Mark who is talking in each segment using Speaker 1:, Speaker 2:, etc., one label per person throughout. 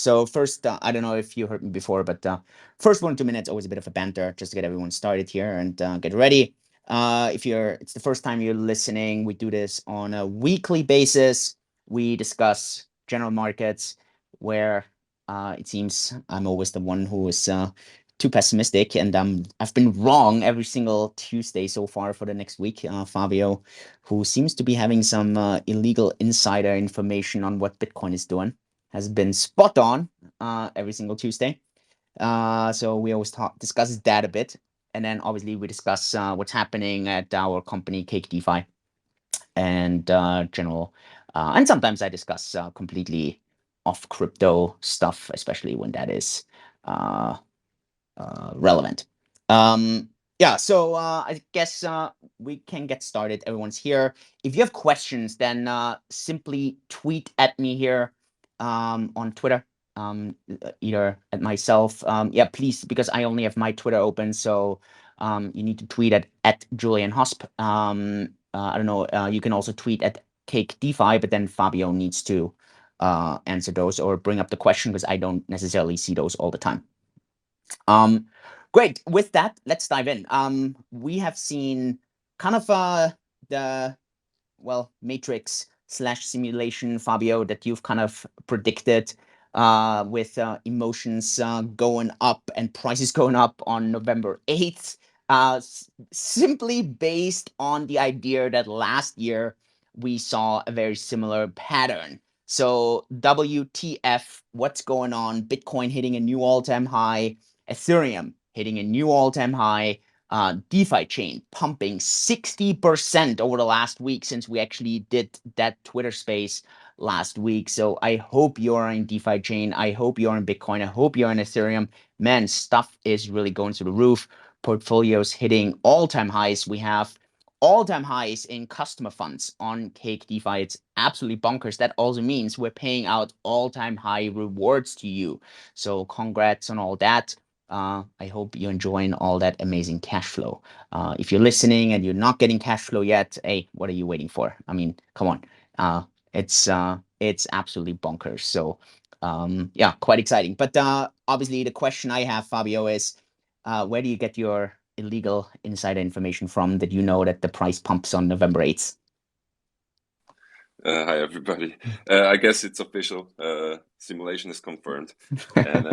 Speaker 1: So first, I don't know if you heard me before, but first 1 or 2 minutes, always a bit of a banter just to get everyone started here and get ready. If it's the first time you're listening, we do this on a weekly basis. We discuss general markets where it seems I'm always the one who is too pessimistic, and I've been wrong every single Tuesday so far for the next week. Fabio, who seems to be having some illegal insider information on what Bitcoin is doing, has been spot on every single Tuesday. So we always discuss that a bit. And then obviously we discuss what's happening at our company, Cake DeFi, and general. And sometimes I discuss completely off crypto stuff, especially when that is relevant. Yeah, so I guess we can get started. Everyone's here. If you have questions, then simply tweet at me here on Twitter, either at myself. Yeah, please, because I only have my Twitter open, so you need to tweet at Julian Hosp. I don't know. You can also tweet at Cake DeFi, but then Fabio needs to answer those or bring up the question because I don't necessarily see those all the time. Great. With that, let's dive in. We have seen kind of the matrix / simulation, Fabio, that you've kind of predicted with emotions going up and prices going up on November 8th, simply based on the idea that last year we saw a very similar pattern. So WTF, what's going on? Bitcoin hitting a new all-time high, Ethereum hitting a new all-time high, DeFiChain pumping 60% over the last week since we actually did that Twitter space last week. So I hope you're in DeFiChain. I hope you're in Bitcoin. I hope you're in Ethereum. Man, stuff is really going through the roof. Portfolios hitting all-time highs. We have all-time highs in customer funds on Cake DeFi. It's absolutely bonkers. That also means we're paying out all-time high rewards to you. So congrats on all that. I hope you're enjoying all that amazing cash flow. If you're listening and you're not getting cash flow yet, hey, what are you waiting for? I mean, come on. It's absolutely bonkers. So yeah, quite exciting. But obviously the question I have, Fabio, is where do you get your illegal insider information from that you know that the price pumps on November 8th?
Speaker 2: Hi everybody. I guess it's official. Simulation is confirmed, and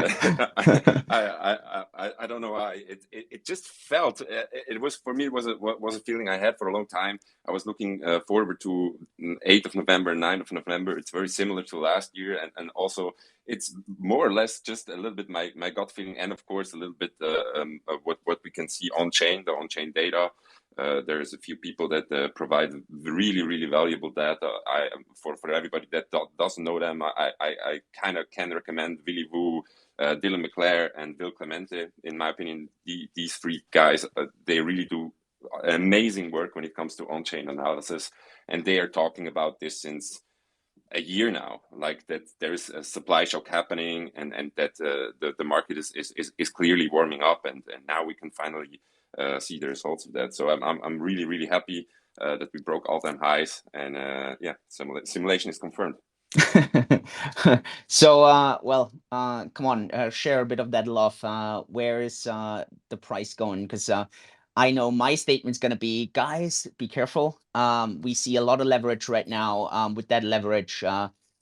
Speaker 2: I don't know why. It just felt it was for me. It was a feeling I had for a long time. I was looking forward to 8th of November, 9th of November. It's very similar to last year, and also it's more or less just a little bit my gut feeling, and of course a little bit of what we can see on chain, the on chain data. There's a few people that provide really valuable data. For everybody that doesn't know them, I kind of can recommend Willy Woo, Dylan McClare, and Bill Clemente. In my opinion, these three guys, they really do amazing work when it comes to on-chain analysis, and they are talking about this since a year now, like that there is a supply shock happening, and that the market is clearly warming up, and now we can finally see the results of that. So I'm really happy that we broke all-time highs, and yeah, simulation is confirmed.
Speaker 1: So come on, share a bit of that love. Where is the price going? Because I know my statement's gonna be, guys, be careful. We see a lot of leverage right now. With that leverage,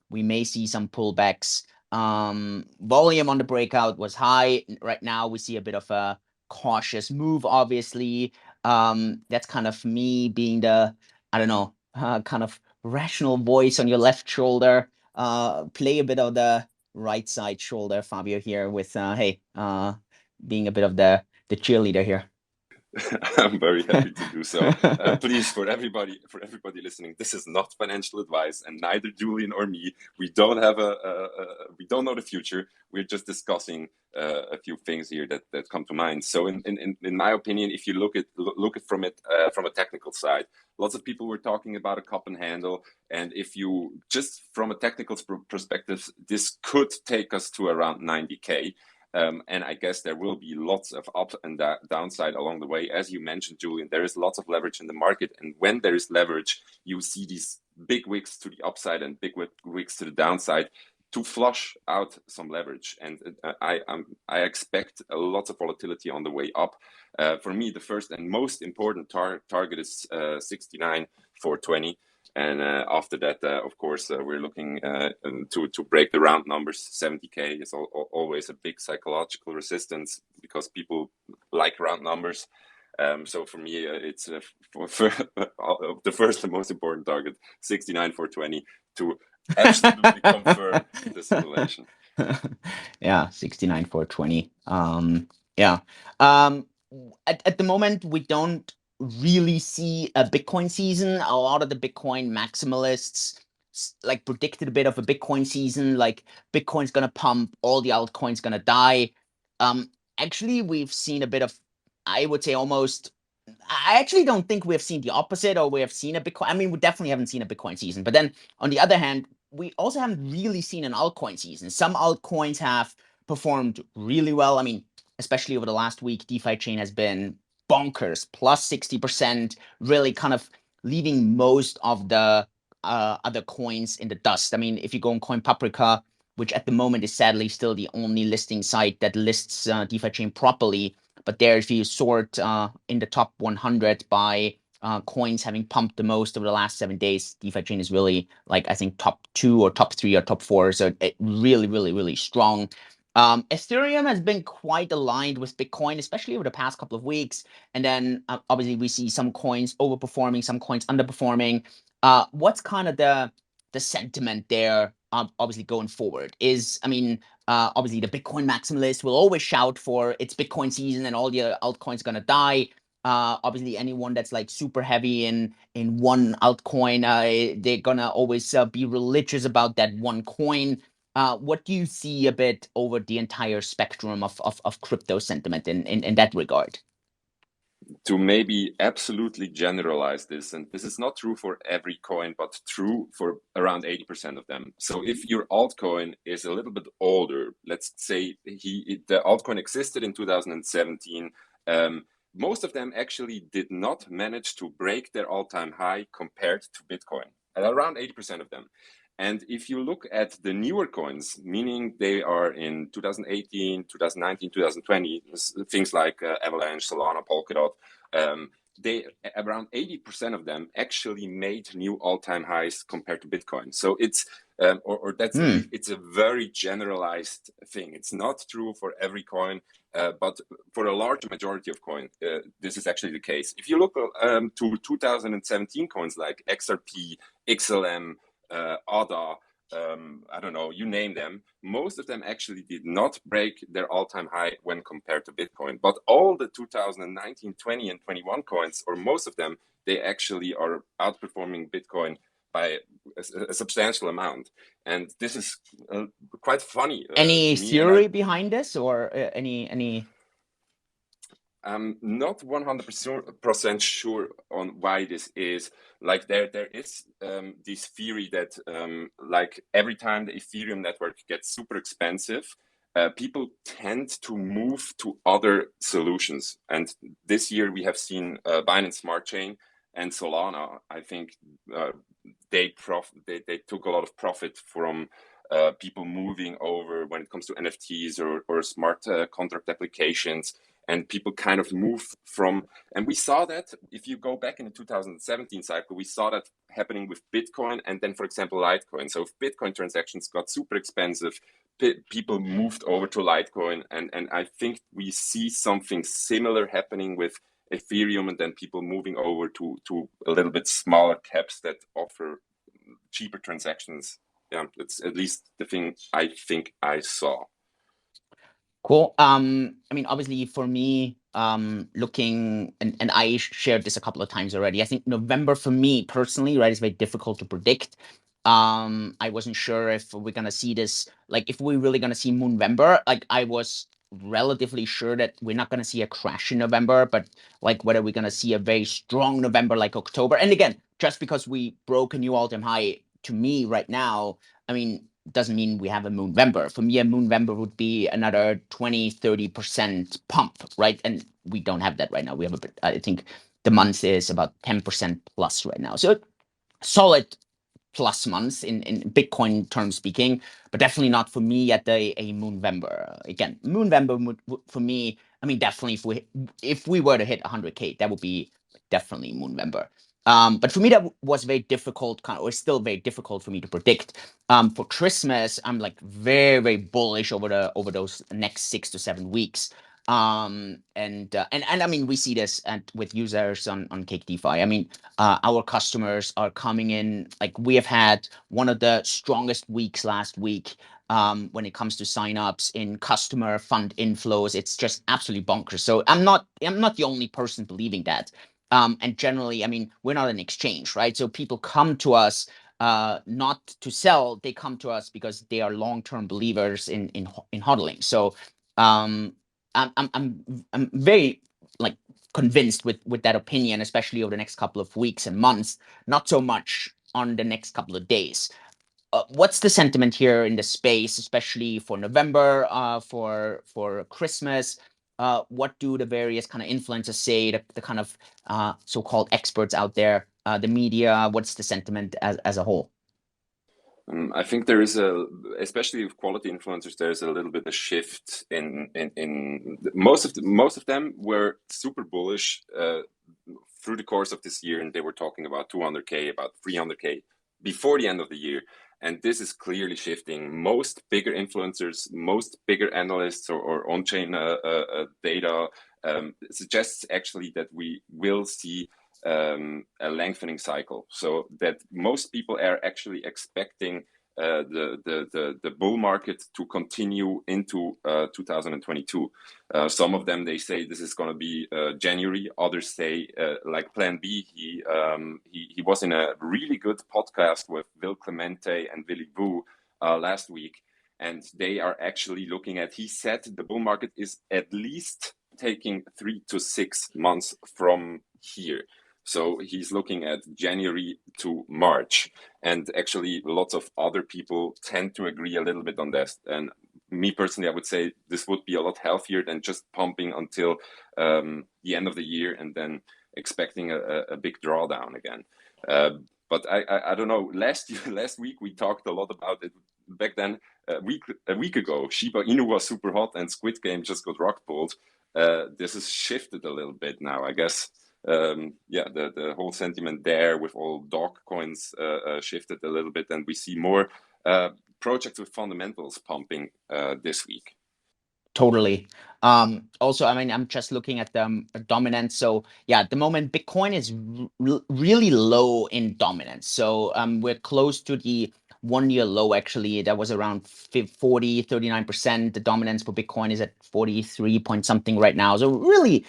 Speaker 1: we may see some pullbacks. Volume on the breakout was high. Right now, we see a bit of a cautious move, obviously. That's kind of me being the, I don't know, kind of rational voice on your left shoulder. Play a bit of the right side shoulder, Fabio, here with being a bit of the cheerleader here.
Speaker 2: I'm very happy to do so. Please, for everybody listening, this is not financial advice, and neither Julian or me. We don't have we don't know the future. We're just discussing a few things here that come to mind. So, in my opinion, if you look at from a technical side, lots of people were talking about a cup and handle, and if you just from a technical perspective, this could take us to around 90K. And I guess there will be lots of up and downside along the way. As you mentioned, Julian, there is lots of leverage in the market. And when there is leverage, you see these big wicks to the upside and big wicks to the downside. to flush out some leverage. And I expect a lot of volatility on the way up. For me, the first and most important target is 69,420. And after that, of course, we're looking to break the round numbers. 70K is always a big psychological resistance because people like round numbers. So for me, it's the first and most important target, 69,420, to absolutely confirm the simulation.
Speaker 1: Yeah, 69,420. Yeah. At the moment, we don't really see a Bitcoin season. A lot of the Bitcoin maximalists like predicted a bit of a Bitcoin season, like Bitcoin's gonna pump, all the altcoins gonna die. Actually, we've seen a bit of, I would say almost, I actually don't think we have seen the opposite, or we have seen a Bitcoin. I mean, we definitely haven't seen a Bitcoin season. But then on the other hand, we also haven't really seen an altcoin season. Some altcoins have performed really well. I mean, especially over the last week, DeFiChain has been bonkers, plus 60%, really kind of leaving most of the other coins in the dust. I mean, if you go on Coin Paprika, which at the moment is sadly still the only listing site that lists DeFiChain properly, but there, if you sort in the top 100 by coins having pumped the most over the last 7 days, DeFiChain is really, like, I think top 2 or top 3 or top 4. So it really, really, really strong. Ethereum has been quite aligned with Bitcoin, especially over the past couple of weeks. And then obviously we see some coins overperforming, some coins underperforming. What's kind of the sentiment there, obviously going forward? I mean, obviously the Bitcoin maximalist will always shout for it's Bitcoin season and all the altcoins are gonna die. Obviously anyone that's like super heavy in one altcoin, they're gonna always be religious about that one coin. What do you see a bit over the entire spectrum of crypto sentiment in that regard?
Speaker 2: To maybe absolutely generalize this, and this is not true for every coin, but true for around 80% of them. So if your altcoin is a little bit older, let's say the altcoin existed in 2017, most of them actually did not manage to break their all-time high compared to Bitcoin, at around 80% of them. And if you look at the newer coins, meaning they are in 2018, 2019, 2020, things like Avalanche, Solana, Polkadot, they around 80% of them actually made new all-time highs compared to Bitcoin. So it's it's a very generalized thing. It's not true for every coin, but for a large majority of coins, this is actually the case. If you look to 2017 coins like XRP, XLM, ADA, I don't know, you name them, most of them actually did not break their all-time high when compared to Bitcoin. But all the 2019, 20, and 21 coins, or most of them, they actually are outperforming Bitcoin by a substantial amount. And this is quite funny.
Speaker 1: Any theory behind this, or any?
Speaker 2: I'm not 100% sure on why this is. Like there is this theory that like every time the Ethereum network gets super expensive, people tend to move to other solutions. And this year we have seen Binance Smart Chain and Solana. I think they took a lot of profit from people moving over when it comes to NFTs or smart contract applications. And people kind of move from, and we saw that if you go back in the 2017 cycle, we saw that happening with Bitcoin and then, for example, Litecoin. So if Bitcoin transactions got super expensive, people moved over to Litecoin. And I think we see something similar happening with Ethereum, and then people moving over to a little bit smaller caps that offer cheaper transactions. Yeah, it's at least the thing I think I saw.
Speaker 1: Cool. I mean, obviously for me, looking, and I shared this a couple of times already. I think November for me personally, right, is very difficult to predict. I wasn't sure if we're gonna see this, like if we're really gonna see Moonvember. Like I was relatively sure that we're not gonna see a crash in November, but like whether we're gonna see a very strong November like October. And again, just because we broke a new all-time high, to me right now, I mean, doesn't mean we have a Moonvember. For me, a Moonvember would be another 20-30% pump, right? And we don't have that right now. We have I think the month is about 10% plus right now. So solid plus months in Bitcoin terms speaking, but definitely not for me at a Moonvember. Again, Moonvember for me, I mean, definitely if we were to hit 100K, that would be definitely Moonvember. But for me, that was very difficult, or still very difficult for me to predict. For Christmas, I'm like very, very bullish over those next 6 to 7 weeks. And I mean, we see this with users on Cake DeFi. I mean, our customers are coming in, like we have had one of the strongest weeks last week when it comes to signups in customer fund inflows. It's just absolutely bonkers. So I'm not the only person believing that. And generally, I mean, we're not an exchange, right? So people come to us not to sell; they come to us because they are long-term believers in hodling. So I'm very like convinced with that opinion, especially over the next couple of weeks and months. Not so much on the next couple of days. What's the sentiment here in the space, especially for November, for Christmas? What do the various kind of influencers say, the kind of so-called experts out there, the media? What's the sentiment as a whole?
Speaker 2: I think there is especially with quality influencers, there's a little bit of shift in most of them were super bullish through the course of this year, and they were talking about 200K, about 300K before the end of the year. And this is clearly shifting. Most bigger influencers, most bigger analysts or on-chain data suggests actually that we will see a lengthening cycle, so that most people are actually expecting the bull market to continue into 2022. Some of them, they say this is going to be January. Others say like Plan B. He was in a really good podcast with Will Clemente and Willy Vu last week, and they are actually looking at. He said the bull market is at least taking 3 to 6 months from here. So he's looking at January to March. And actually, lots of other people tend to agree a little bit on this. And me personally, I would say this would be a lot healthier than just pumping until the end of the year and then expecting a big drawdown again. But I don't know. Last week we talked a lot about it. Back then, a week ago, Shiba Inu was super hot and Squid Game just got rock pulled. This has shifted a little bit now, I guess. The whole sentiment there with all dog coins shifted a little bit, and we see more projects with fundamentals pumping this week.
Speaker 1: Totally. Also, I mean, I'm just looking at the dominance. So yeah, at the moment, Bitcoin is really low in dominance. So we're close to the 1-year low, actually. That was around 39%. The dominance for Bitcoin is at 43 point something right now. So really,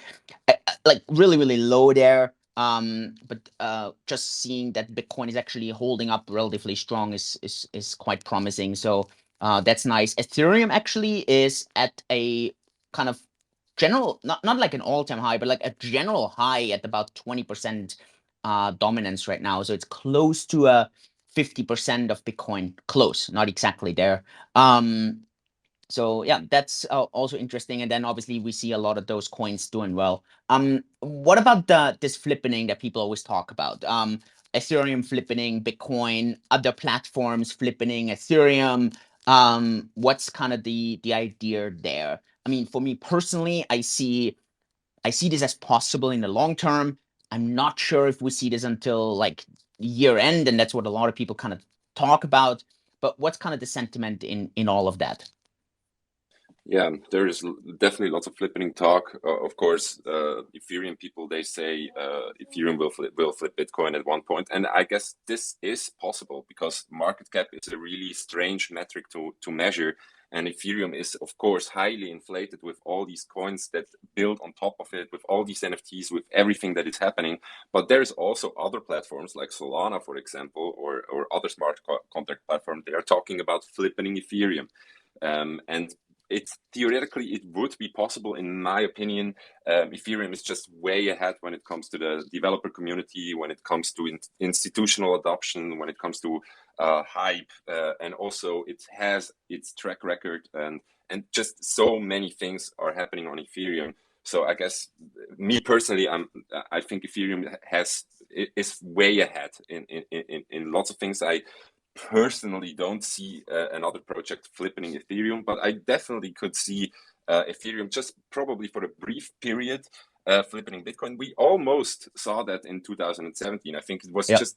Speaker 1: like really low there. But just seeing that Bitcoin is actually holding up relatively strong is quite promising. So that's nice. Ethereum actually is at a kind of general, not like an all-time high, but like a general high at about 20% dominance right now. So it's close to a 50% of Bitcoin. Close, not exactly there. So yeah, that's also interesting. And then obviously we see a lot of those coins doing well. What about this flippening that people always talk about? Ethereum flippening, Bitcoin, other platforms flippening, Ethereum. What's kind of the idea there? I mean, for me personally, I see this as possible in the long term. I'm not sure if we see this until like year end, and that's what a lot of people kind of talk about. But what's kind of the sentiment in all of that?
Speaker 2: Yeah, there is definitely lots of flippening talk. Of course, Ethereum people, they say Ethereum will flip Bitcoin at one point. And I guess this is possible because market cap is a really strange metric to measure. And Ethereum is, of course, highly inflated with all these coins that build on top of it, with all these NFTs, with everything that is happening. But there's also other platforms like Solana, for example, or other smart contract platforms. They are talking about flippening Ethereum. And it's theoretically it would be possible, in my opinion. Ethereum is just way ahead when it comes to the developer community, when it comes to institutional adoption, when it comes to hype, and also it has its track record, and just so many things are happening on Ethereum. So I guess me personally, I think Ethereum has is way ahead in lots of things. I personally don't see another project flippening Ethereum, but I definitely could see Ethereum just probably for a brief period flippening Bitcoin. We almost saw that in 2017. I think it was just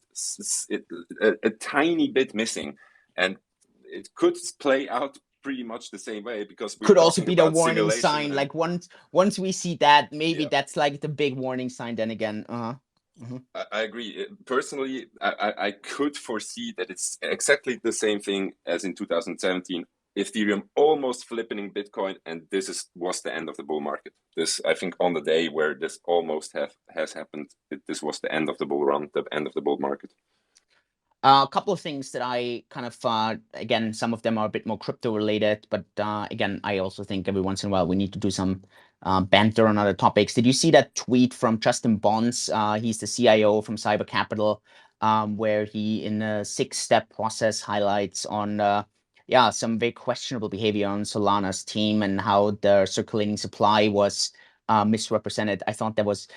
Speaker 2: a tiny bit missing, and it could play out pretty much the same way, because we're
Speaker 1: could also
Speaker 2: talking
Speaker 1: be the
Speaker 2: about
Speaker 1: warning
Speaker 2: simulation.
Speaker 1: sign. Like once we see that, maybe
Speaker 2: Yeah.
Speaker 1: that's like the big warning sign. Then again,
Speaker 2: I agree. Personally, I could foresee that it's exactly the same thing as in 2017. Ethereum almost flipping Bitcoin, and was the end of the bull market. This, I think, on the day where this almost has happened, this was the end of the bull run, the end of the bull market.
Speaker 1: A couple of things that I kind of, again, some of them are a bit more crypto related, but again, I also think every once in a while we need to do some banter on other topics. Did you see that tweet from Justin Bonds? He's the CIO from Cyber Capital, where he, in a 6-step process, highlights on, some very questionable behavior on Solana's team and how the circulating supply was misrepresented. I thought that was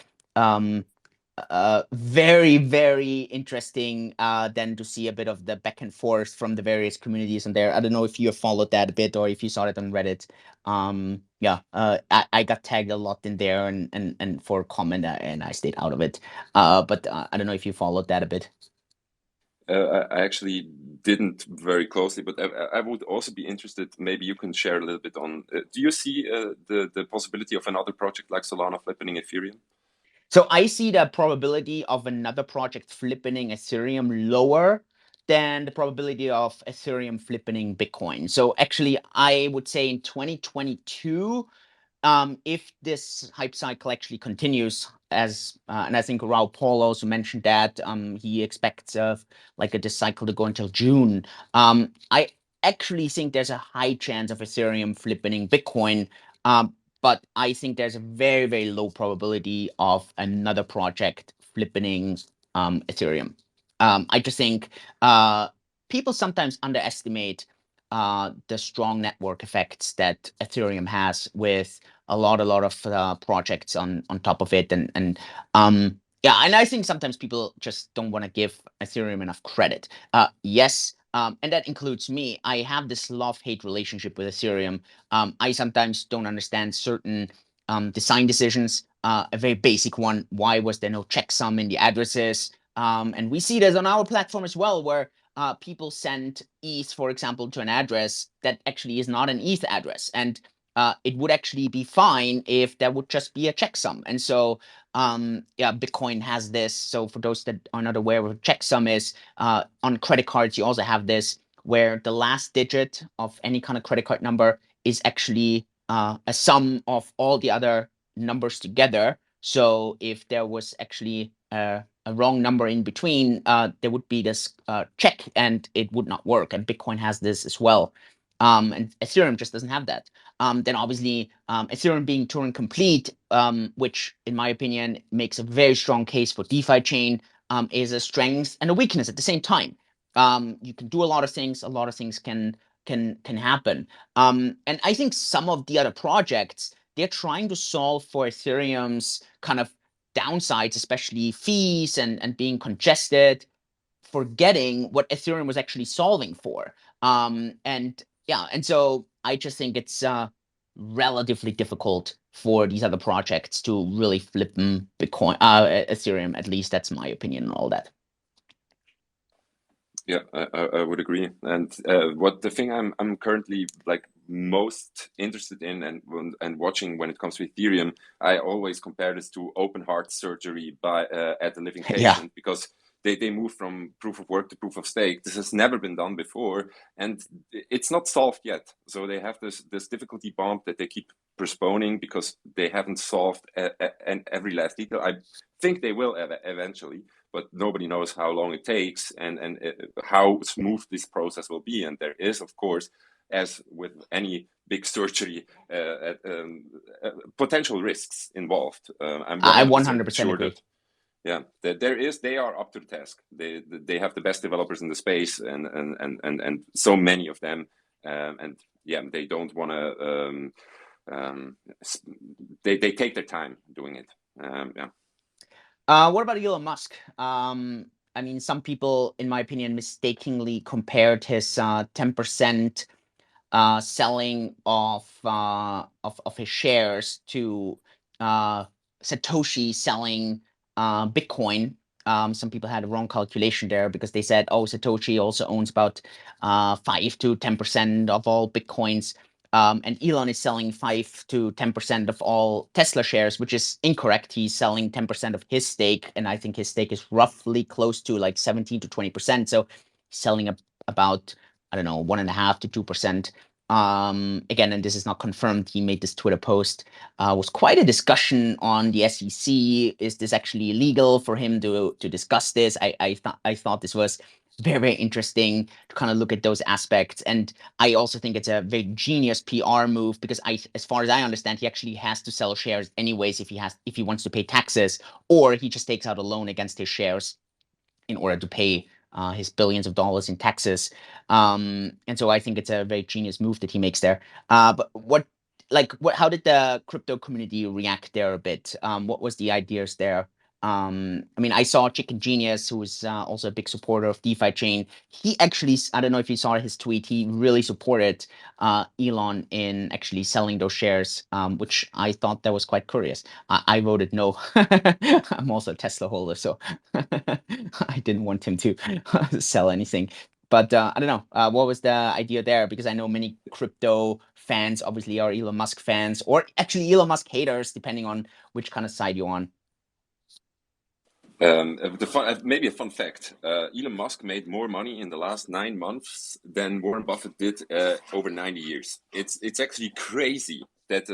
Speaker 1: very, very interesting then to see a bit of the back and forth from the various communities in there. I don't know if you have followed that a bit or if you saw it on Reddit. I got tagged a lot in there and for comment and I stayed out of it. But I don't know if you followed that a bit.
Speaker 2: I actually didn't very closely, but I would also be interested. Maybe you can share a little bit on. Do you see the possibility of another project like Solana flippening Ethereum?
Speaker 1: So I see the probability of another project flippening Ethereum lower than the probability of Ethereum flippening Bitcoin. So actually, I would say in 2022, if this hype cycle actually continues, and I think Raul Paul also mentioned that he expects like this cycle to go until June. I actually think there's a high chance of Ethereum flippening Bitcoin. But I think there's a very, very low probability of another project flippening Ethereum. I just think people sometimes underestimate the strong network effects that Ethereum has with a lot of projects on top of it, and I think sometimes people just don't want to give Ethereum enough credit. Yes. And that includes me. I have this love-hate relationship with Ethereum. I sometimes don't understand certain design decisions. A very basic one: why was there no checksum in the addresses? And we see this on our platform as well, where people send ETH, for example, to an address that actually is not an ETH address, and it would actually be fine if there would just be a checksum. And so, Bitcoin has this. So for those that are not aware of what checksum is, on credit cards, you also have this where the last digit of any kind of credit card number is actually a sum of all the other numbers together. So if there was actually a wrong number in between, there would be this check and it would not work. And Bitcoin has this as well. And Ethereum just doesn't have that. Then obviously Ethereum being Turing complete, which in my opinion makes a very strong case for DeFiChain, is a strength and a weakness at the same time. You can do a lot of things can happen. And I think some of the other projects, they're trying to solve for Ethereum's kind of downsides, especially fees and being congested, forgetting what Ethereum was actually solving for. And so I just think it's relatively difficult for these other projects to really flip Bitcoin, Ethereum. At least that's my opinion on all that.
Speaker 2: Yeah, I would agree. And what the thing I'm currently like most interested in and watching when it comes to Ethereum, I always compare this to open heart surgery by at the living patient, because they move from proof of work to proof of stake. This has never been done before, and it's not solved yet. So they have this difficulty bump that they keep postponing because they haven't solved every last detail. I think they will eventually, but nobody knows how long it takes and how smooth this process will be. And there is, of course, as with any big surgery, potential risks involved.
Speaker 1: I 100% agree.
Speaker 2: Yeah, they are up to the task. They have the best developers in the space, and so many of them, and yeah, they don't want to. They take their time doing it. Yeah.
Speaker 1: What about Elon Musk? I mean, some people, in my opinion, mistakenly compared his 10% selling of his shares to Satoshi selling Bitcoin. Some people had a wrong calculation there because they said, oh, Satoshi also owns about 5 to 10% of all Bitcoins. And Elon is selling 5 to 10% of all Tesla shares, which is incorrect. He's selling 10% of his stake, and I think his stake is roughly close to like 17 to 20%. So he's selling about, I don't know, 1.5 to 2%. Again, and this is not confirmed, he made this Twitter post. Was quite a discussion on the SEC. Is this actually illegal for him to discuss this? I thought this was very, very interesting to kind of look at those aspects. And I also think it's a very genius PR move because as far as I understand, he actually has to sell shares anyways if he wants to pay taxes, or he just takes out a loan against his shares in order to pay his billions of dollars in taxes. And so I think it's a very genius move that he makes there. But how did the crypto community react there a bit? What was the ideas there? I mean, I saw Chicken Genius, who is also a big supporter of DeFiChain. He actually, I don't know if you saw his tweet, he really supported Elon in actually selling those shares, which I thought that was quite curious. I voted no. I'm also a Tesla holder, so I didn't want him to sell anything. But I don't know. What was the idea there? Because I know many crypto fans obviously are Elon Musk fans, or actually Elon Musk haters, depending on which kind of side you're on.
Speaker 2: Maybe a fun fact: Elon Musk made more money in the last 9 months than Warren Buffett did over 90 years. It's actually crazy that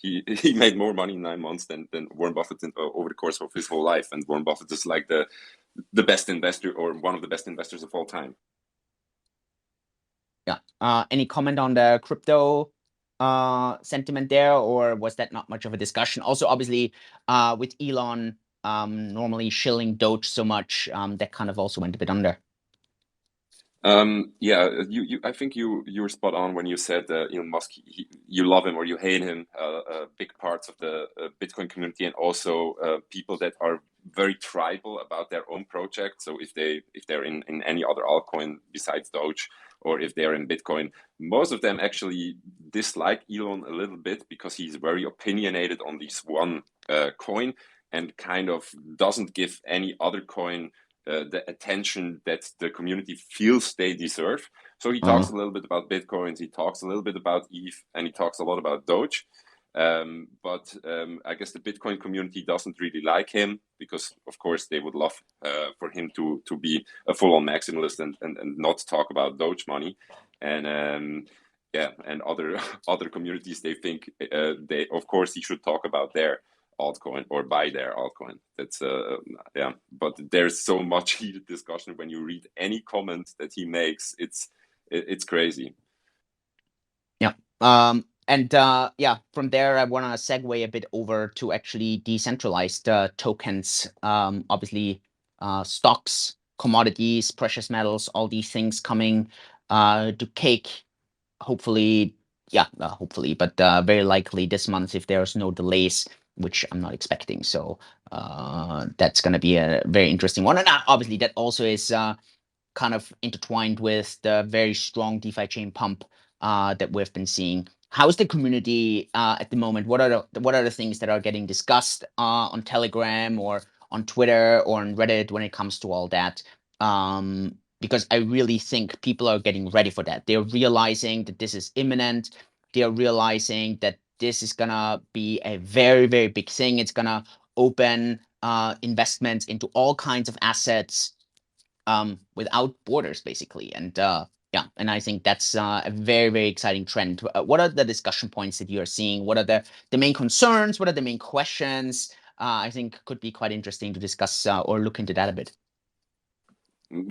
Speaker 2: he made more money in 9 months than Warren Buffett over the course of his whole life. And Warren Buffett is like the best investor, or one of the best investors of all time.
Speaker 1: Yeah. Any comment on the crypto sentiment there, or was that not much of a discussion? Also, obviously, with Elon normally shilling Doge so much, that kind of also went a bit under.
Speaker 2: I think you were spot on when you said Elon Musk. You love him or you hate him. Big parts of the Bitcoin community, and also people that are very tribal about their own project. So if they're in any other altcoin besides Doge, or if they're in Bitcoin, most of them actually dislike Elon a little bit because he's very opinionated on this one coin, and kind of doesn't give any other coin the attention that the community feels they deserve. So he talks a little bit about Bitcoins, he talks a little bit about ETH, and he talks a lot about Doge. But I guess the Bitcoin community doesn't really like him because, of course, they would love for him to be a full-on maximalist and not talk about Doge money. And and other communities, they think of course he should talk about their altcoin or buy their altcoin. That's but there's so much heated discussion when you read any comment that he makes. It's crazy.
Speaker 1: Yeah. And from there, I want to segue a bit over to actually decentralized tokens. Obviously, stocks, commodities, precious metals, all these things coming to cake. Hopefully, but very likely this month if there's no delays, which I'm not expecting. So that's going to be a very interesting one. And obviously, that also is kind of intertwined with the very strong DeFiChain pump that we've been seeing. How's the community at the moment? What are the things that are getting discussed on Telegram or on Twitter or on Reddit when it comes to all that? Because I really think people are getting ready for that. They're realizing that this is imminent. They're realizing that this is gonna be a very, very big thing. It's gonna open investments into all kinds of assets without borders, basically. And and I think that's a very, very exciting trend. What are the discussion points that you're seeing? What are the main concerns? What are the main questions? I think could be quite interesting to discuss or look into that a bit.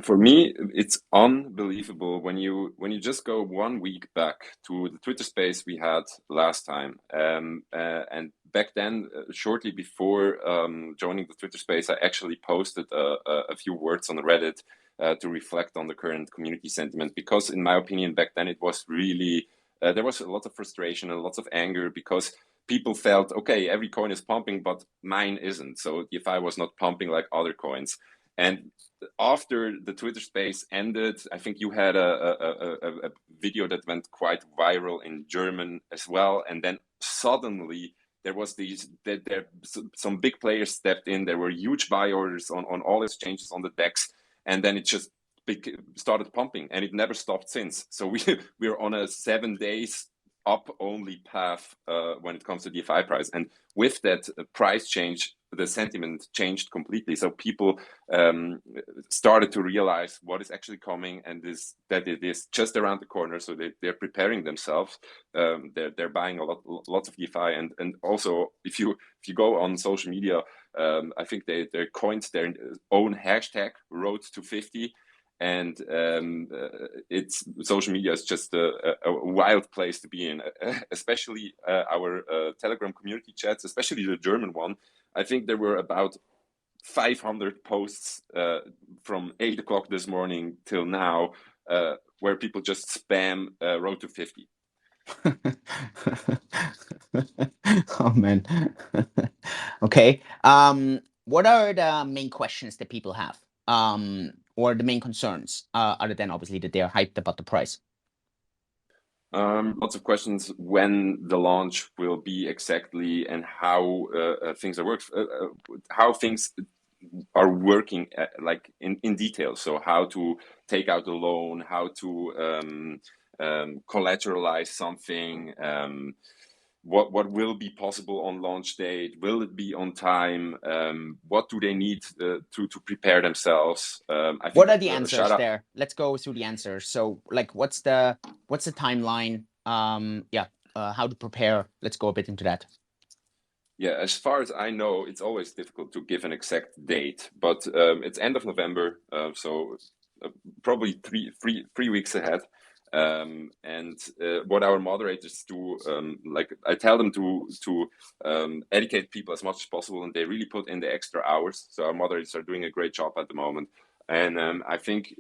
Speaker 2: For me, it's unbelievable when you just go 1 week back to the Twitter space we had last time, and back then, shortly before joining the Twitter space, I actually posted a few words on Reddit to reflect on the current community sentiment, because in my opinion back then it was really there was a lot of frustration and lots of anger because people felt, okay, every coin is pumping, but mine isn't. So DeFi was not pumping like other coins. And after the Twitter space ended, I think you had a video that went quite viral in German as well. And then suddenly there was some big players stepped in. There were huge buy orders on all exchanges on the DEX. And then it just started pumping, and it never stopped since. So we're on a 7 days up only path when it comes to DeFi price. And with that price change, the sentiment changed completely. So people started to realize what is actually coming, and that it is just around the corner. So they're preparing themselves. They're buying lots of DeFi, and also if you go on social media, I think they coined their own hashtag Road to 50. And it's social media is just a wild place to be in, especially our Telegram community chats, especially the German one. I think there were about 500 posts from 8 o'clock this morning till now where people just spam Road to 50.
Speaker 1: Oh man. Okay. What are the main questions that people have? Or the main concerns, other than obviously that they're hyped about the price?
Speaker 2: Lots of questions when the launch will be exactly, and how things are working like in detail. So how to take out a loan, how to collateralize something, what will be possible on launch date, will it be on time, what do they need to prepare themselves. I think,
Speaker 1: what are the answers there? Let's go through the answers. So like what's the timeline? How to prepare? Let's go a bit into that.
Speaker 2: Yeah, as far as I know, it's always difficult to give an exact date, but it's end of November, so probably three weeks ahead. And what our moderators do, like I tell them to educate people as much as possible, and they really put in the extra hours. So our moderators are doing a great job at the moment, and I think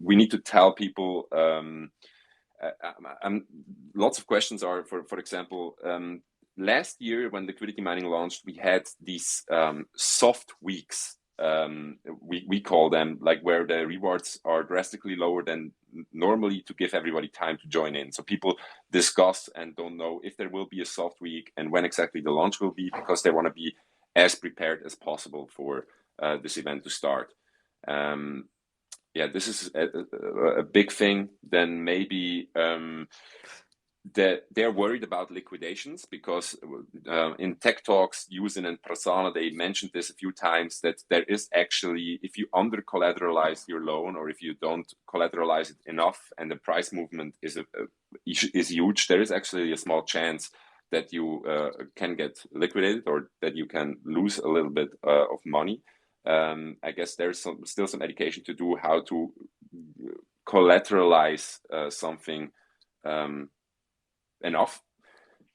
Speaker 2: we need to tell people. Lots of questions are, for example, last year when liquidity mining launched, we had these soft weeks. We call them, like, where the rewards are drastically lower than normally to give everybody time to join in. So people discuss and don't know if there will be a soft week and when exactly the launch will be, because they want to be as prepared as possible for this event to start. Yeah, this is a big thing. Then maybe that they're worried about liquidations, because in tech talks, u-zyn and Prasanna, they mentioned this a few times, that there is actually, if you under collateralize your loan, or if you don't collateralize it enough and the price movement is huge, there is actually a small chance that you can get liquidated, or that you can lose a little bit of money. I guess there's still some education to do, how to collateralize something enough.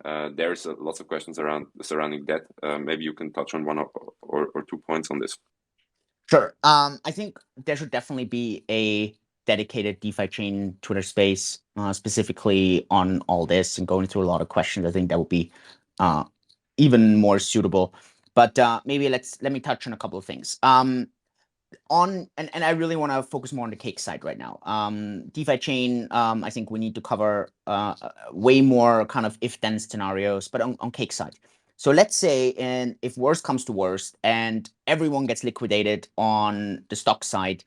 Speaker 2: There's lots of questions surrounding that. Maybe you can touch on one or 2 points on this.
Speaker 1: Sure. I think there should definitely be a dedicated DeFiChain Twitter space, specifically on all this, and going through a lot of questions. I think that would be even more suitable. But maybe let me touch on a couple of things. And I really want to focus more on the cake side right now. DeFiChain, I think we need to cover way more kind of if-then scenarios, but on cake side. So let's say, and if worst comes to worst and everyone gets liquidated on the stock side,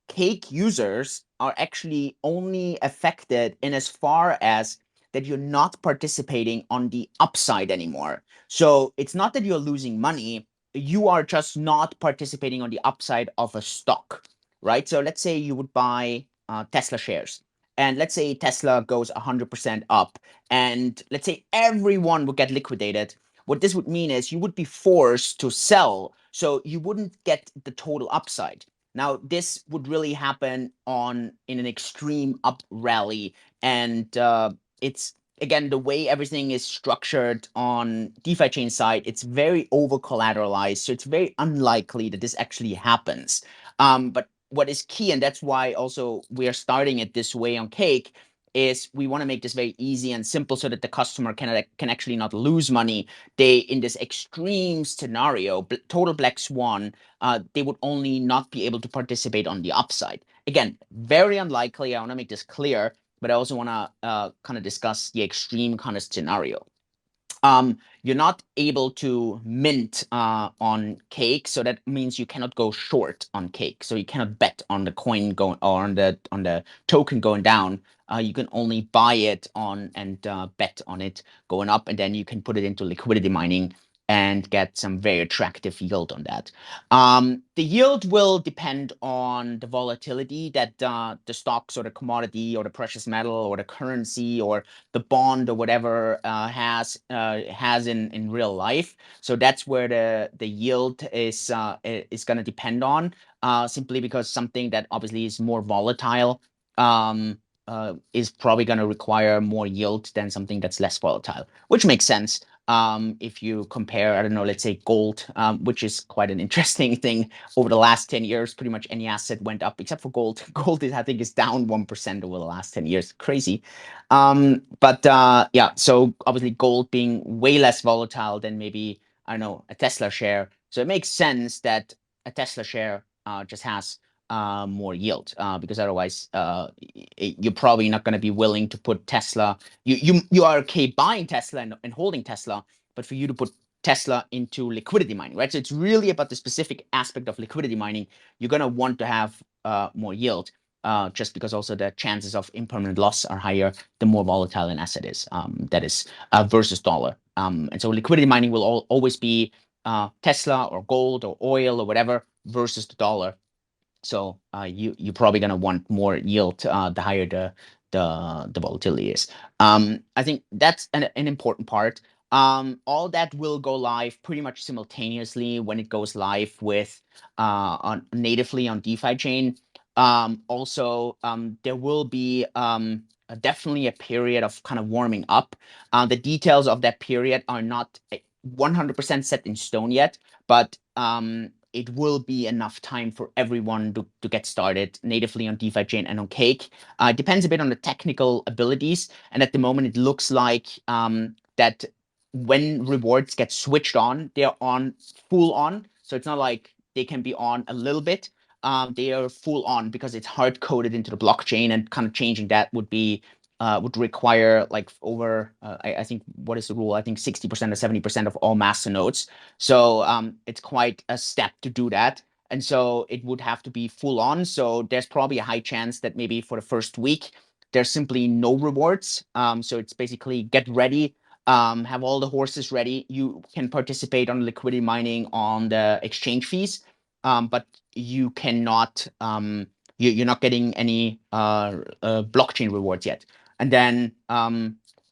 Speaker 1: cake users are actually only affected in as far as that you're not participating on the upside anymore. So it's not that you're losing money, you are just not participating on the upside of a stock, right? So let's say you would buy Tesla shares, and let's say Tesla goes 100% up, and let's say everyone would get liquidated. What this would mean is you would be forced to sell, so you wouldn't get the total upside. Now, this would really happen in an extreme up rally, and it's, again, the way everything is structured on DeFiChain side, it's very over collateralized, so it's very unlikely that this actually happens. But what is key, and that's why also we are starting it this way on Cake, is we want to make this very easy and simple so that the customer can actually not lose money. They, in this extreme scenario, total black swan, they would only not be able to participate on the upside. Again, very unlikely. I want to make this clear, but I also want to kind of discuss the extreme kind of scenario. You're not able to mint on cake, so that means you cannot go short on cake. So you cannot bet on the coin going or on the token going down. You can only buy it on and bet on it going up, and then you can put it into liquidity mining and get some very attractive yield on that. The yield will depend on the volatility that the stocks or the commodity or the precious metal or the currency or the bond or whatever has in real life. So that's where the yield is going to depend on, simply because something that obviously is more volatile is probably going to require more yield than something that's less volatile, which makes sense. If you compare, I don't know, let's say gold, which is quite an interesting thing. Over the last 10 years, pretty much any asset went up except for gold. Gold is, I think, is down 1% over the last 10 years. Crazy. But yeah, so obviously gold being way less volatile than maybe, I don't know, a Tesla share. So it makes sense that a Tesla share just has more yield, because otherwise you're probably not going to be willing to put Tesla. You are okay buying Tesla and holding Tesla, but for you to put Tesla into liquidity mining, right? So it's really about the specific aspect of liquidity mining. You're going to want to have more yield, just because also the chances of impermanent loss are higher the more volatile an asset is, that is versus dollar. And so liquidity mining will always be Tesla or gold or oil or whatever versus the dollar. So you're probably going to want more yield the higher the volatility is. I think that's an important part. All that will go live pretty much simultaneously when it goes live with natively on DeFiChain. Also, there will be definitely a period of kind of warming up. The details of that period are not 100% set in stone yet, but it will be enough time for everyone to get started natively on DeFiChain and on Cake. It depends a bit on the technical abilities, and at the moment it looks like that when rewards get switched on, they're on full on. So it's not like they can be on a little bit. They are full on because it's hard coded into the blockchain, and kind of changing that would require like over I think, what is the rule? I think 60% or 70% of all master nodes. So it's quite a step to do that. And so it would have to be full on. So there's probably a high chance that maybe for the first week, there's simply no rewards. So it's basically get ready, have all the horses ready. You can participate on liquidity mining on the exchange fees, but you cannot, you're not getting any blockchain rewards yet. And then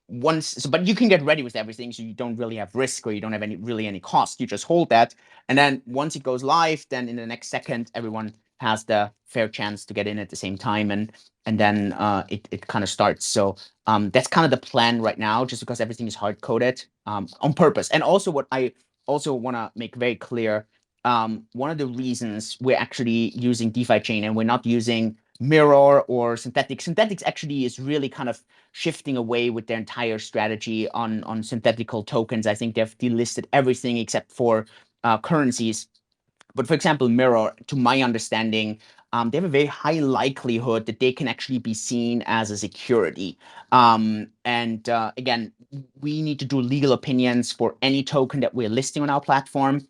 Speaker 1: but you can get ready with everything, so you don't really have risk, or you don't have any cost. You just hold that, and then once it goes live, then in the next second, everyone has the fair chance to get in at the same time, and then it kind of starts. So that's kind of the plan right now, just because everything is hard coded on purpose. And also, what I also want to make very clear, one of the reasons we're actually using DeFiChain and we're not using Mirror or Synthetics. Synthetics actually is really kind of shifting away with their entire strategy on synthetical tokens. I think they've delisted everything except for currencies. But for example, Mirror, to my understanding, they have a very high likelihood that they can actually be seen as a security. And again, we need to do legal opinions for any token that we're listing on our platform.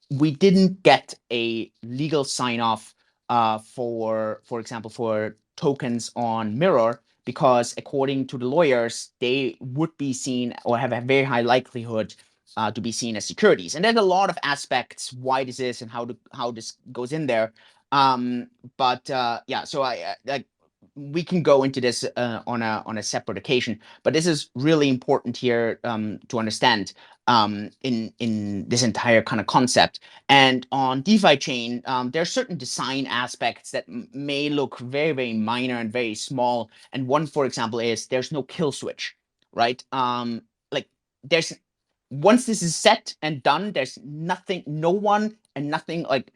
Speaker 1: We didn't get a legal sign off for example, for tokens on Mirror, because according to the lawyers, they would be seen or have a very high likelihood to be seen as securities. And there's a lot of aspects why this is and how this goes in there. But yeah, so I like, we can go into this on a separate occasion, but this is really important here to understand in this entire kind of concept. And on DeFiChain, there are certain design aspects that may look very, very minor and very small. And one, for example, is there's no kill switch, right? Like there's once this is set and done, there's nothing, no one and nothing. Like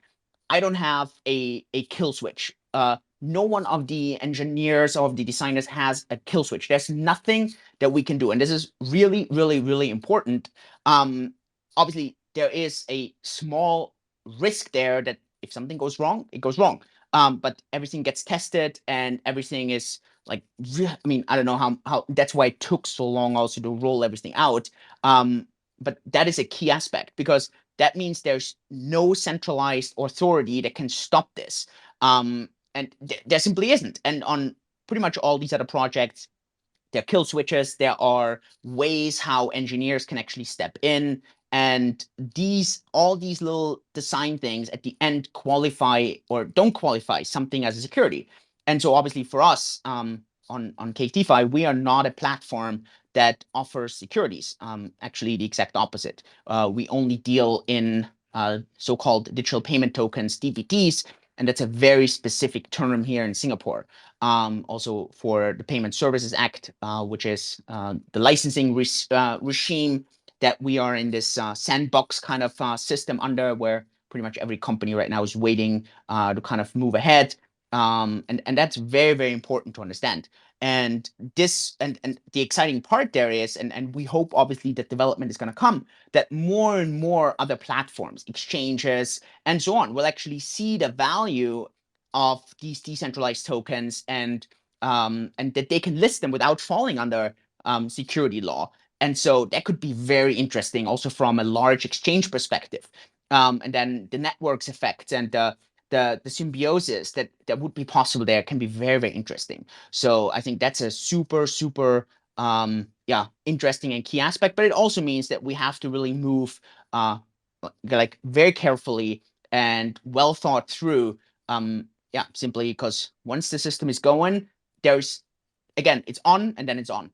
Speaker 1: I don't have a kill switch. no one of the engineers or of the designers has a kill switch. There's nothing that we can do. And this is really, really, really important. Obviously, there is a small risk there that if something goes wrong, it goes wrong. But everything gets tested and everything is like, I mean, I don't know how that's why it took so long also to roll everything out. But that is a key aspect because that means there's no centralized authority that can stop this. And there simply isn't. And on pretty much all these other projects, there are kill switches. There are ways how engineers can actually step in. And all these little design things at the end qualify or don't qualify something as a security. And so obviously for us on Cake DeFi, we are not a platform that offers securities. Actually, the exact opposite. We only deal in so-called digital payment tokens, DPTs, and that's a very specific term here in Singapore. Also for the Payment Services Act, which is the licensing regime that we are in this sandbox kind of system under, where pretty much every company right now is waiting to kind of move ahead. And that's very, very important to understand. And this and the exciting part there is, and we hope obviously that development is going to come, that more and more other platforms, exchanges, and so on will actually see the value of these decentralized tokens and that they can list them without falling under security law. And so that could be very interesting also from a large exchange perspective. And then the networks effects and the symbiosis that would be possible there can be very, very interesting. So I think that's a super, super interesting and key aspect. But it also means that we have to really move like very carefully and well thought through. Simply because once the system is going, there's again, it's on and then it's on.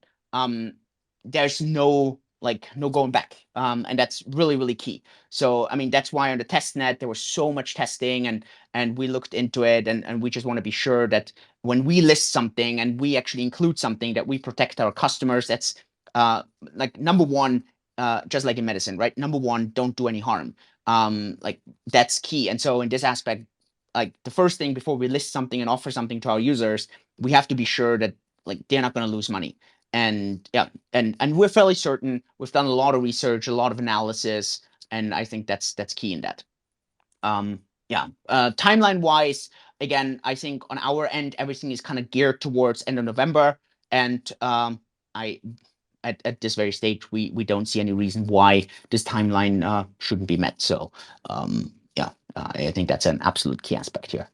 Speaker 1: There's no going back. And that's really, really key. So, I mean, that's why on the test net, there was so much testing and we looked into it and we just want to be sure that when we list something and we actually include something that we protect our customers, that's like number one, just like in medicine, right? Number one, don't do any harm. Like that's key. And so in this aspect, like the first thing before we list something and offer something to our users, we have to be sure that like they're not going to lose money. And and we're fairly certain. We've done a lot of research, a lot of analysis, and I think that's key in that. Timeline wise, again, I think on our end everything is kind of geared towards end of November, and I at this very stage we don't see any reason why this timeline shouldn't be met. So I think that's an absolute key aspect here.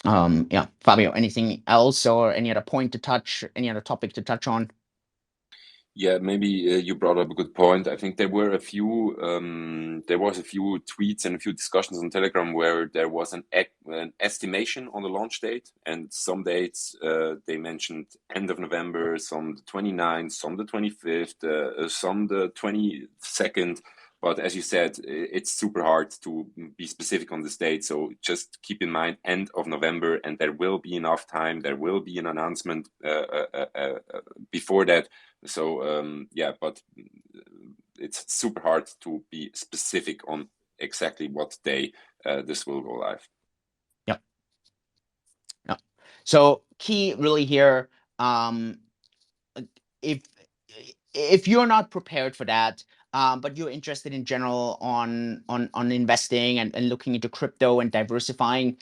Speaker 1: Fabio, anything else or any other point to touch, any other topic to touch on?
Speaker 2: Yeah, maybe you brought up a good point. I think there was a few tweets and a few discussions on Telegram where there was an estimation on the launch date, and some dates they mentioned end of November, some the 29th, some the 25th, some the 22nd. But as you said, it's super hard to be specific on this date. So just keep in mind end of November, and there will be enough time. There will be an announcement before that. So but it's super hard to be specific on exactly what day this will go live.
Speaker 1: Yeah. So key really here, if you're not prepared for that, but you're interested in general on investing and looking into crypto and diversifying,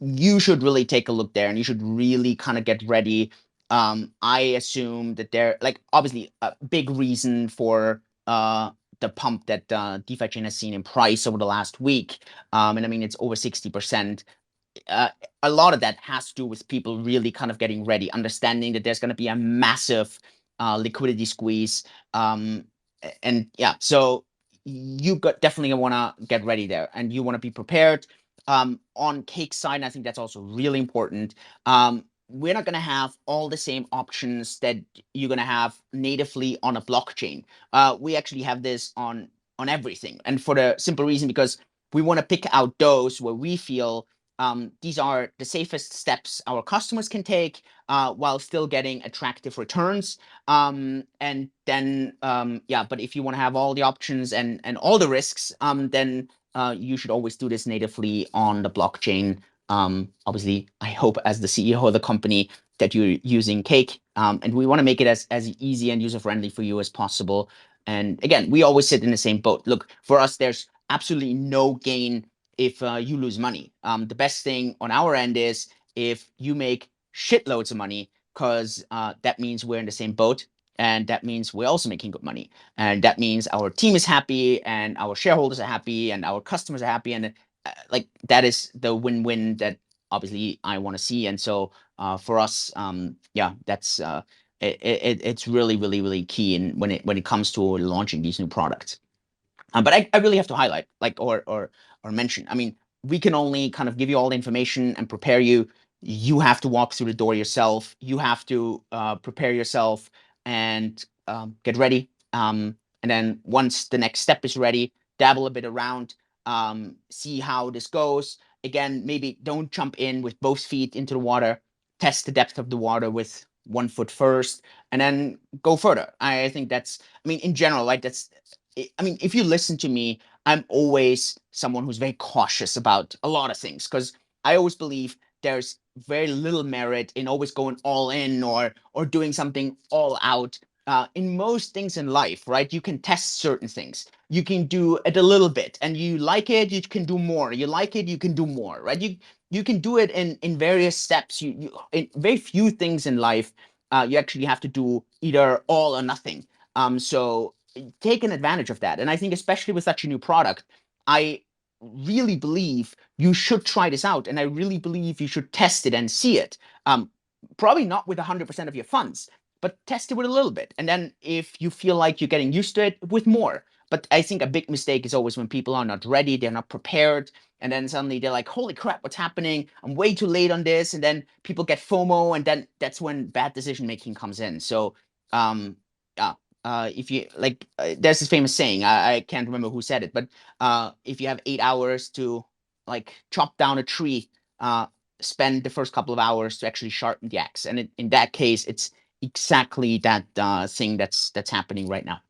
Speaker 1: you should really take a look there and you should really kind of get ready. I assume that they're like obviously a big reason for the pump that DeFiChain has seen in price over the last week. And I mean, it's over 60%. A lot of that has to do with people really kind of getting ready, understanding that there's going to be a massive liquidity squeeze. So you definitely want to get ready there and you want to be prepared. On Cake side, I think that's also really important. We're not going to have all the same options that you're going to have natively on a blockchain. We actually have this on everything, and for the simple reason because we want to pick out those where we feel these are the safest steps our customers can take while still getting attractive returns. But if you want to have all the options and all the risks, then you should always do this natively on the blockchain. Obviously, I hope as the CEO of the company that you're using Cake, and we want to make it as easy and user-friendly for you as possible. And again, we always sit in the same boat. Look, for us, there's absolutely no gain if you lose money. The best thing on our end is if you make shitloads of money, because that means we're in the same boat, and that means we're also making good money, and that means our team is happy, and our shareholders are happy, and our customers are happy, and like that is the win-win that obviously I want to see. And so for us, yeah, that's it's really, really, really key in when it comes to launching these new products. But I really have to highlight, like, or mention. I mean, we can only kind of give you all the information and prepare you. You have to walk through the door yourself. You have to prepare yourself and get ready. And then once the next step is ready, dabble a bit around, see how this goes. Again, maybe don't jump in with both feet into the water. Test the depth of the water with 1 foot first, and then go further. I think that's. I mean, in general, like that's. I mean, if you listen to me, I'm always someone who's very cautious about a lot of things, because I always believe there's very little merit in always going all in or doing something all out. In most things in life, right? You can test certain things. You can do it a little bit, and you like it, you can do more. You like it, you can do more, right? You can do it in various steps. You in very few things in life, you actually have to do either all or nothing. So taken advantage of that. And I think especially with such a new product, I really believe you should try this out. And I really believe you should test it and see it. Probably not with 100% of your funds, but test it with a little bit. And then if you feel like you're getting used to it, with more. But I think a big mistake is always when people are not ready, they're not prepared, and then suddenly they're like, holy crap, what's happening? I'm way too late on this. And then people get FOMO, and then that's when bad decision making comes in. So yeah, if you like, there's this famous saying, I can't remember who said it, but if you have 8 hours to like chop down a tree, spend the first couple of hours to actually sharpen the axe. And in that case, it's exactly that thing that's happening right now.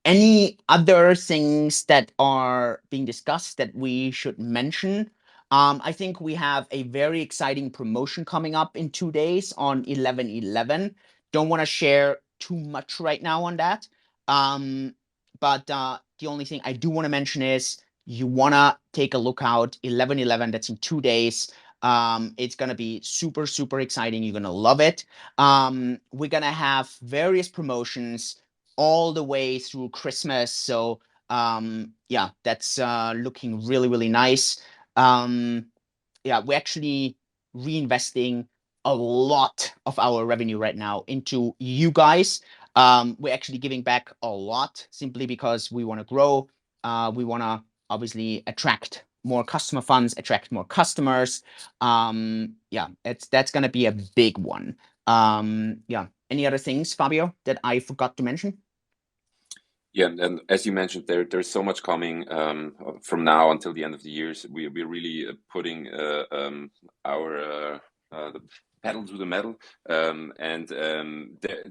Speaker 1: Any other things that are being discussed that we should mention? I think we have a very exciting promotion coming up in 2 days on 11/11. Don't want to share too much right now on that. But the only thing I do want to mention is you want to take a look out 11/11. That's in 2 days. It's going to be super, super exciting. You're going to love it. We're going to have various promotions all the way through Christmas. So yeah, that's looking really, really nice. Yeah, we're actually reinvesting a lot of our revenue right now into you guys. We're actually giving back a lot simply because we want to grow. We want to obviously attract more customer funds, attract more customers. Yeah, that's going to be a big one. Yeah. Any other things, Fabio, that I forgot to mention?
Speaker 2: Yeah, and as you mentioned, there's so much coming from now until the end of the years. We're really putting our the pedal to the metal, and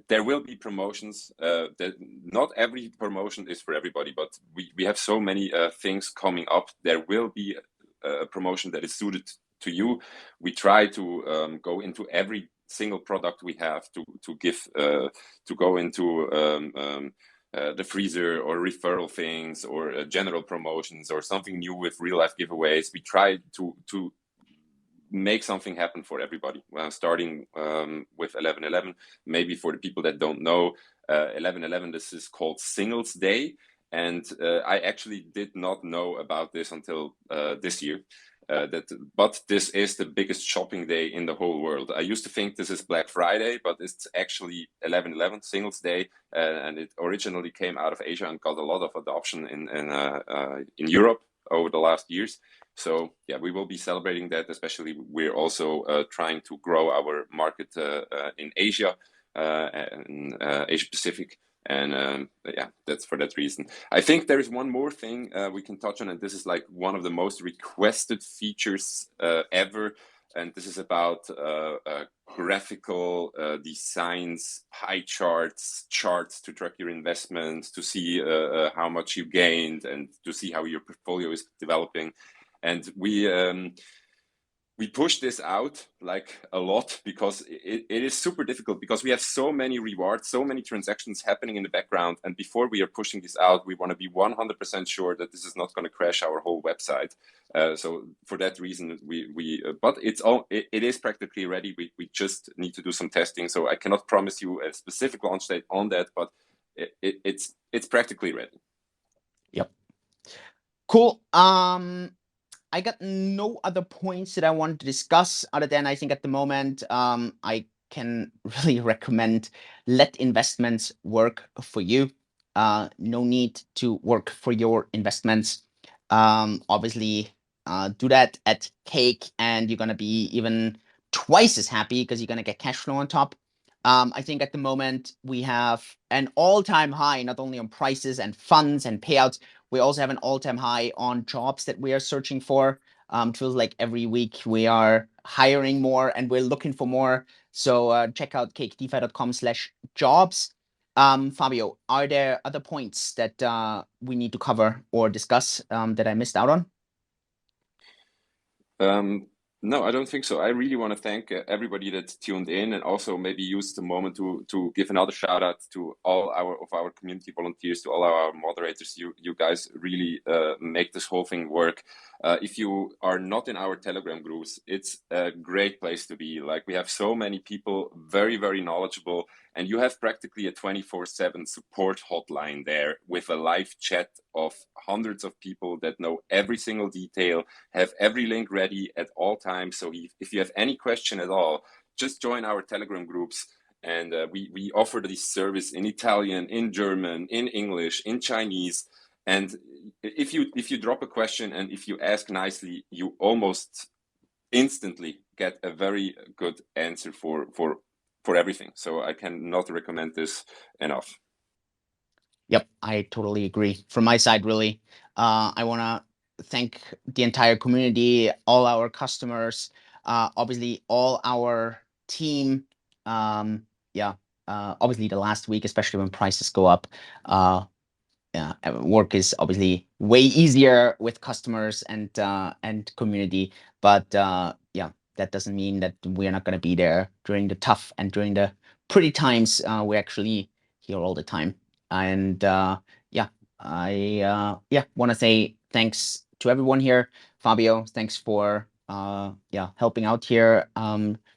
Speaker 2: there will be promotions. That not every promotion is for everybody, but we have so many things coming up. There will be a promotion that is suited to you. We try to go into every single product we have to give to go into. The freezer or referral things or general promotions or something new with real life giveaways. We try to make something happen for everybody. Starting with 11/11, maybe for the people that don't know, 11/11, this is called Singles Day. And I actually did not know about this until this year. But this is the biggest shopping day in the whole world. I used to think this is Black Friday, but it's actually 11/11 Singles Day, and it originally came out of Asia and got a lot of adoption in Europe over the last years. So yeah, we will be celebrating that. Especially, we're also trying to grow our market in Asia, in Asia Pacific. And yeah, that's for that reason. I think there is one more thing we can touch on, and this is like one of the most requested features ever. And this is about graphical designs, pie charts to track your investments, to see how much you gained, and to see how your portfolio is developing. And we push this out like a lot because it is super difficult, because we have so many rewards, so many transactions happening in the background. And before we are pushing this out, we want to be 100% sure that this is not going to crash our whole website. So for that reason, but it is practically ready. We just need to do some testing. So I cannot promise you a specific launch date on that, but it's practically ready.
Speaker 1: Yep. Cool. I got no other points that I want to discuss other than I think at the moment, I can really recommend let investments work for you. No need to work for your investments. Obviously, do that at Cake and you're going to be even twice as happy because you're going to get cash flow on top. I think at the moment we have an all-time high, not only on prices and funds and payouts, we also have an all-time high on jobs that we are searching for. It feels like every week we are hiring more and we're looking for more. So check out cakedefi.com/jobs. Fabio, are there other points that we need to cover or discuss that I missed out on?
Speaker 2: No, I don't think so. I really want to thank everybody that tuned in, and also maybe use the moment to give another shout out to all our community volunteers, to all our moderators. You guys really make this whole thing work. If you are not in our Telegram groups, it's a great place to be. Like, we have so many people, very, very knowledgeable, and you have practically a 24/7 support hotline there with a live chat of hundreds of people that know every single detail, have every link ready at all times. So if you have any question at all, just join our Telegram groups. And we offer this service in Italian, in German, in English, in Chinese. And if you drop a question and if you ask nicely, you almost instantly get a very good answer for everything. So I cannot recommend this enough.
Speaker 1: Yep, I totally agree. From my side, really, I want to thank the entire community, all our customers, obviously all our team. Obviously the last week, especially when prices go up, work is obviously way easier with customers and community. But that doesn't mean that we're not going to be there during the tough and during the pretty times. We're actually here all the time. And I want to say thanks to everyone here. Fabio, thanks for helping out here,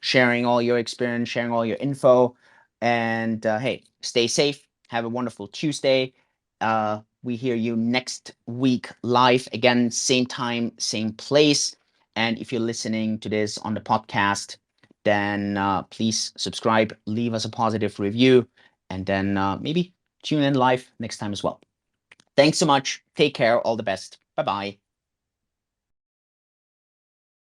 Speaker 1: sharing all your experience, sharing all your info. And hey, stay safe. Have a wonderful Tuesday. We hear you next week live again, same time, same place. And if you're listening to this on the podcast, then please subscribe, leave us a positive review, and then maybe tune in live next time as well. Thanks so much. Take care. All the best. Bye-bye.